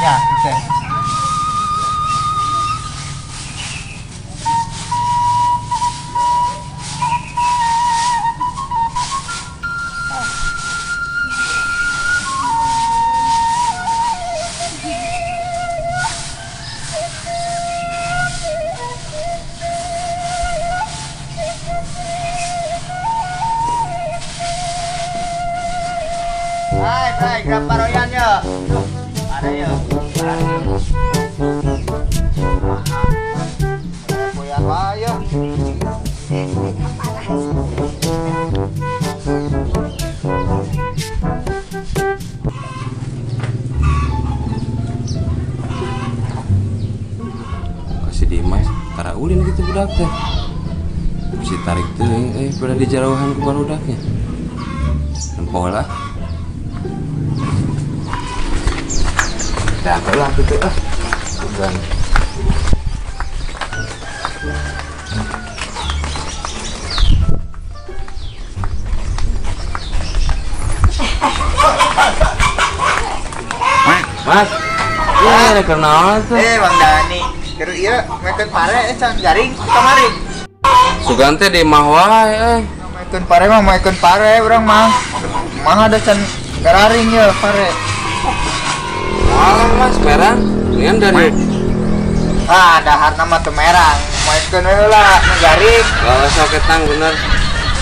Ya, teh. Hai, grab paroyan ya. Ada ya. Poyan wae ya. Kasih Dimas, tara ulin gitu budak teh. Si tarik teh, pada di jauhan ke barudaknya. Nempoh lah. Dah lah gitu ah. Bukan. Mas, iya kenal tuh. Bang Dani. Keur ieu mekeun pare can jaring kamari. Sugante di mah wae Mekeun pare mah mekeun pare urang mah. Mah ada can gararing ya pare. Alah mas, merang. Nian dari Dahar nama teu merang. Mekeun heula nu garing. gak usah ketang bener.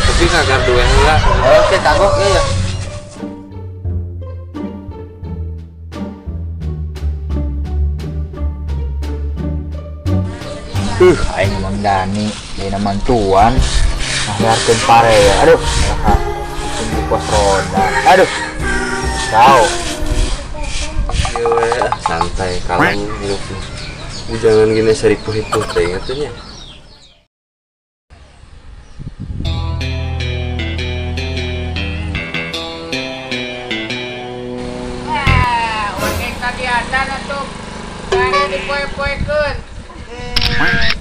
Tapi kagar dua heula. Oke, kagok ya. Aing Mang Dani, dina mantuan, ngeliarkeun pare ya. Aduh, di pos ronda. Aduh, jauh. Iya, santai, kalem hidupnya. Jangan gini seripuh-ripuh teh ingatnya. Wakeng kagiatan atuh. Kare dipoe-poekeun.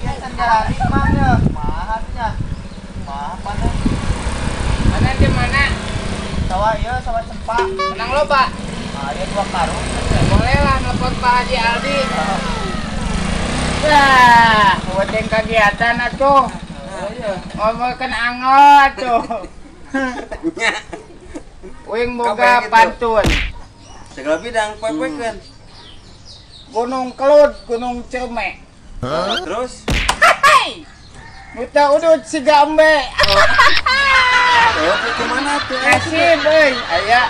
Biasa jalan mana? Mahatnya. Mah panen. Mana di mana? Sawah ieu sawah sempak. Menang loba. Aya 2 karung. Boleh lah nelpon Pak Haji Aldi. Wah, wakeng kagiatan atuh. Ngomongkeun angol atuh. Uing boga pantun. Segala bidang poe-poekeun. Gunung Kelut, Gunung Ceume. Terus Buta udut si gambe. ke mana tuh? Kasih boy, aya.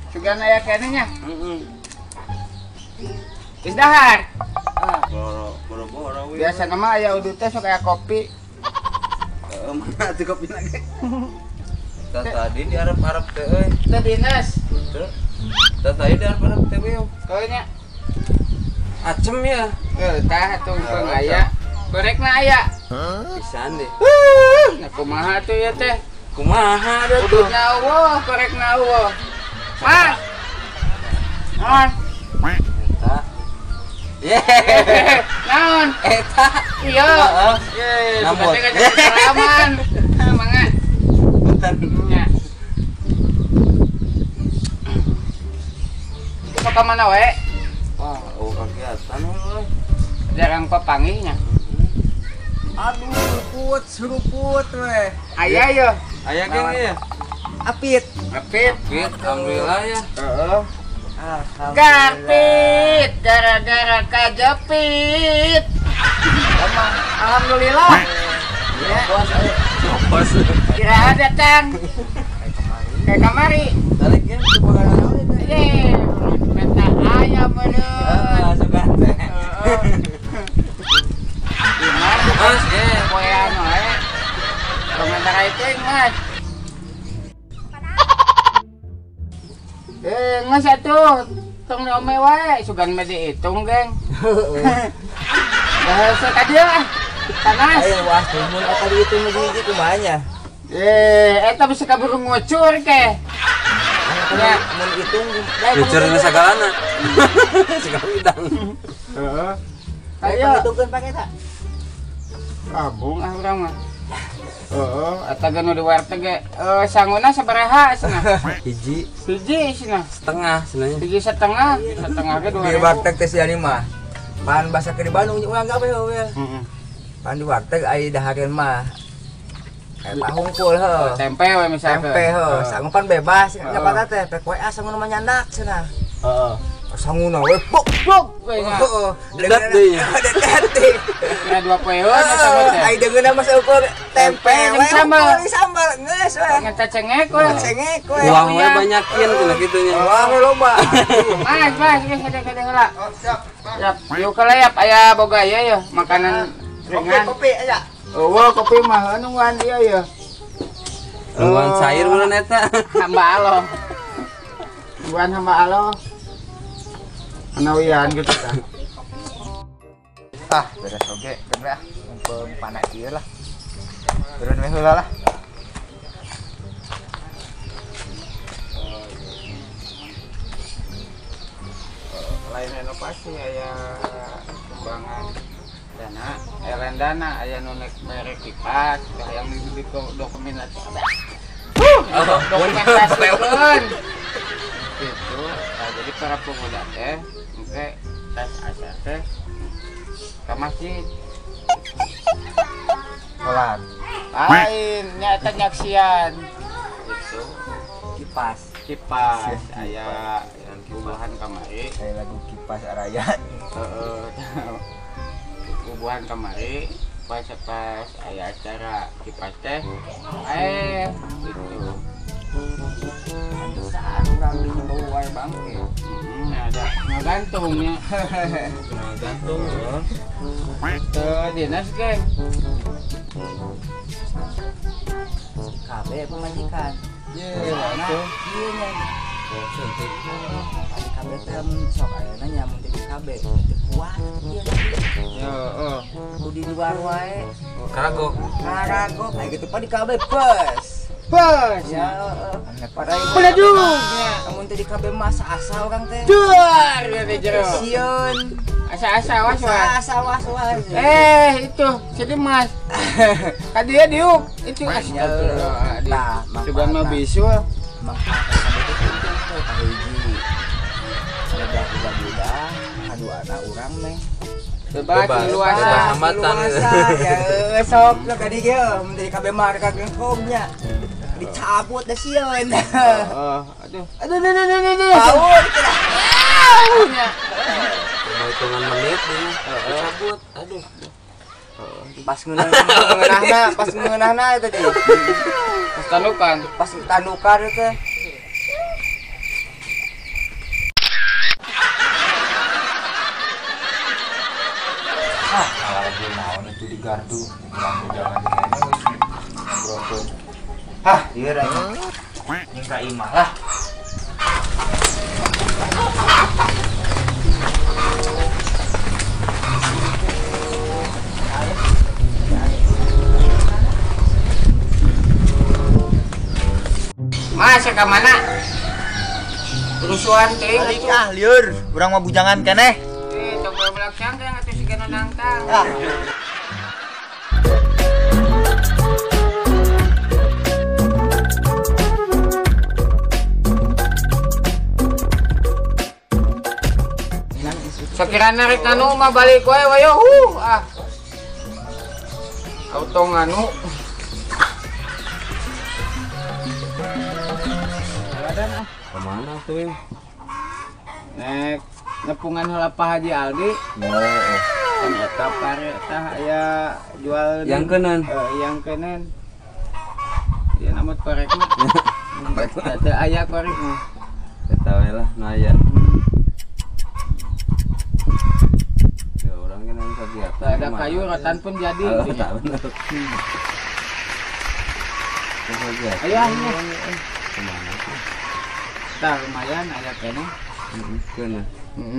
Sugan aya kenenya. Geus dahar. Boro-boro Biasa nama aya udut teh sok aya kopi. mana tuh kopi lagi? Tadi diarep-arep teh euy. Teu dinas. Teu. Tadi diarep-arep teh we. Kowe nya. Acem ya. Tah tungtung aya. Korekna aya. Pisan deh. Nah, kumaha tuh ya teh? Kumaha ada tuh? Udutna eueuh, korekna eueuh. Mas. Naon? Eta. Ye. Naon? Eta. Iya. Heeh. Sudah teh ngajak salaman. Mangga. Punten. Nya. Sok ka mana we? Wah, kegiatan euy. Jarang papangihnya. Aduh, seruput weh. Aya ya. Aya geng ya. Apit. Apit. Fit, alhamdulillah ya. Heeh. Gapit gara-gara kajepit. Alhamdulillah. Ya. Bos. Kira ada tang. Kayak kamari. Tarik ya coba kana. Ye, peta ayam bener. Suka teh. Gimana? Mas, ye. Poean wae. Komentar itu Mas. Ngas atuh. Tong ome wae, sugan mah dihitung, geng. Bahasa ka dia. Panas. Ayo wah, mun eta dihitung hiji kumanya. Eta bisa kabur ngucur ke. Ya, mun hitung Lucerna sagalana. Segala bidang. Heeh. ayo Ayo, hitungkeun pake eta. kabung ah urang mah. Eta ge nu di warteg ge sanguna sabaraha cenah? Hiji Hiji cenah. setengah sebenarnya. Hiji setengah ge 2.000. Di warteg teh siani mah. Pan basa ke di Bandung urang gawe we. Pan di warteg ai dahareun mah. Eta hungkul heuh. Tempe we misalkan. Tempe heuh, sanggupan bebas. Nyapat teh pek WA sanguna mah nyandak cenah. Heeh. Sanguna we buk we nya. heeh. Dekat deui. Dekat deui. Ya 2 peun eta mah teh. Ai deungeuna mah seukur tempe jeung sambal. Sambal geus we. Ngeca cengek we. Cengek we. Uang we banyakin cenah kitunya. Wah loba. Mas, ge hede heula. Siap. Yuk kalayap aya boga ya makanan ringan. Kopi aya. Eueuh kopi mah anu ngan ieu ya. Ruang cair meureun eta. Hamba Allah. Bukan hamba Allah. Anawian gitu kan. Beres oge kan ah. Mumpung panas ieu lah. Turun we heula lah. Lain inovasi aya kembangan dana, elen dana aya nu merek kipas, yang di dokumentasi. Dokumentasikan. Itu, jadi para pemuda teh, engke tes asar teh ke masjid. Sholat. Lain, nyata nyaksian. Itu kipas aya yang kubuhan kamari. Saya lagu kipas araya. Kubuhan kamari pas aya acara kipas teh gitu Saat urang di wae bangke. ada ngagantungnya Gantung ya. dinas geng KB pemajikan. ye Nah, tuh ieu nya. KB teh mun sok ayeuna nya mun di KB teu kuat ieu yo kudu di luar wae. Karagok. Karagok kayak gitu pa di KB bus. bos Ya, pada peledugnya namun tadi KB mas asal orang teh. duar ya di jero Sion. asa-asa was Asa was. itu jadi mas kadia diuk itu Nah, astagfirullah juga mah bisu Maka KB itu penting tuh kahiji. Ada budak-budak, aduana urang meh. bebas Bebas luasa hambatan. Ya sok lo kadi ge mun dari KB mah ka gengkomnya. Dicabut da sieun. aduh Paut. Hitungan menit ini. Cabut. Aduh. Pas ngeunahna itu teh. pas tanukan Pas tanukar itu. Lagi naon itu di gardu lampu jangan ngobrol. Iya raya. Minta imah lah. mas ke mana kerusuhan teh Balik ah liur, urang mah bujangan keneh. coba belakang kan atuh sigana nangtang Sekiranya rek anu mah balik wae wayo auto nganu Kemana tuh, Wim? nek nepungan heula Pak Haji Aldi kan eta pare tah aya jual Yang kanan. Yang kanan ya nama korek mah ada aya korek mah Eta we lah, nu aya. Ya orang kan yang kegiatan. teu ada kayu rotan pun jadi Oh, gitu tak ya. bener. Kegiatan. Ayo ayo Kemana tuh? tah lumayan aya kene Kena.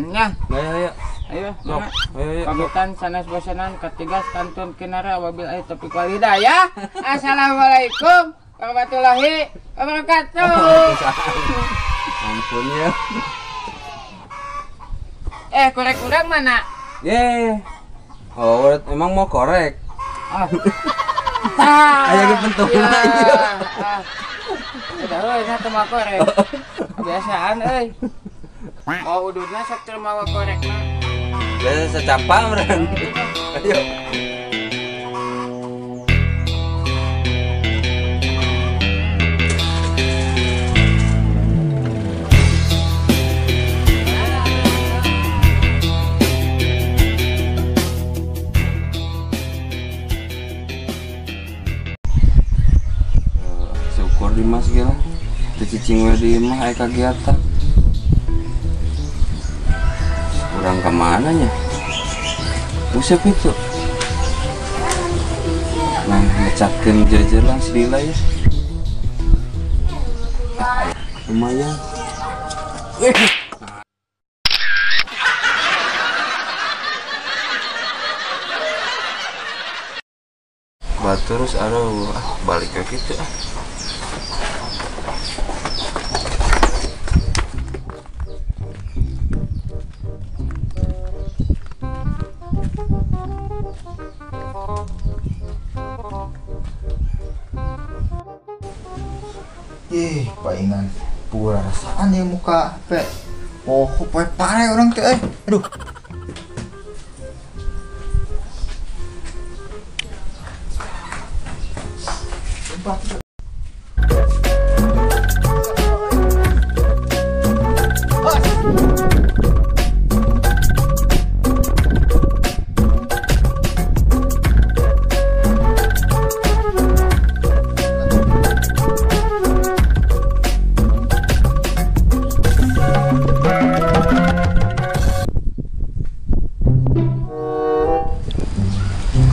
nya Ayo. ayo Sok. mana? Ayo. Pamitan sanes bosanan ketigas kantun kinara wabil aya taufiq wal hidayah. Assalamualaikum warahmatullahi wabarakatuh. Ampun ya. Korek urang mana? Ye. Oh, emang mau korek? Ah. Aya ge pentung Iya. ieu. Udah euy nya teu mah korek. Kebiasaan euy. Mau ududna sok teu mawa korekna. Ya secapal meureun. Ayo. Syukur Dimas gila. Dicicing we di imah aya kagiatan. Kurang kemana nya? Usep itu. Nah, ngecatkeun jajalan sedila ya. Lumayan. Terus aduh balik ke gitu ah. Ih, palingan pura rasaan ya muka pe. Oh, pare orang teh. Aduh.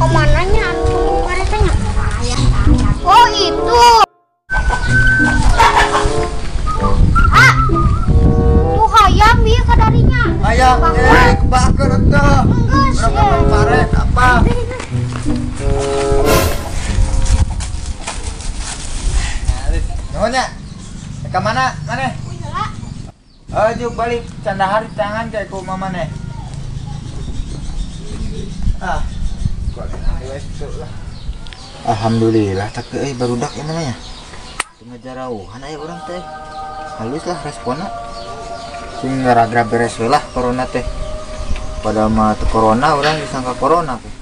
Kemananya anu tunggu karetanya? Oh itu. Ah, tuh hayam bieu kadarinya. Ayam, kebakar tuh. Orang paret apa? Nyonya, ke mana? Mana? Ayo balik canda hari tangan kayak ku mama nih. Ah, alhamdulillah, tapi barudak ya namanya. Tengah jarauhan aya orang teh. Halus lah responnya. Sing gara-gara beres we lah corona teh. Padahal mah teu corona orang disangka corona teh.